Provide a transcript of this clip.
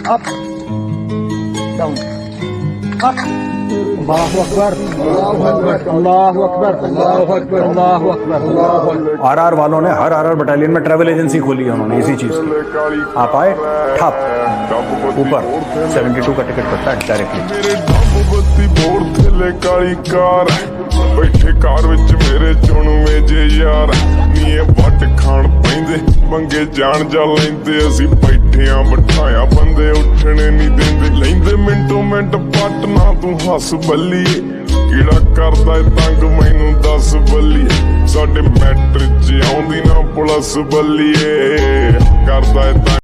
up, down, up. Allahu Akbar, Allahu Akbar, Allahu Akbar, Allahu Akbar, Allahu Akbar, Allahu Akbar। RR वालों ने हर RR battalion में travel agency खोली है उन्होंने इसी चीज की। आप आए ठप ऊपर 72 का टिकट पड़ता है डायरेक्टली। मेरे डब बत्ती बोर थले काली कार बैठे कार विच मेरे चुणवे जे यार नीए वट खान पैंदे मंगे जान जा लैंदे असी बैठे आ बिठाया बंदे उठने नहीं देंदे लैंदे मिंटो मिंट पट ना तू हस बल्लीए कीड़ा करदा है तंग मैनू दस बल्लीए साडे मैट्रिक च आउंदी ना पुलिस बल्लीए करदा है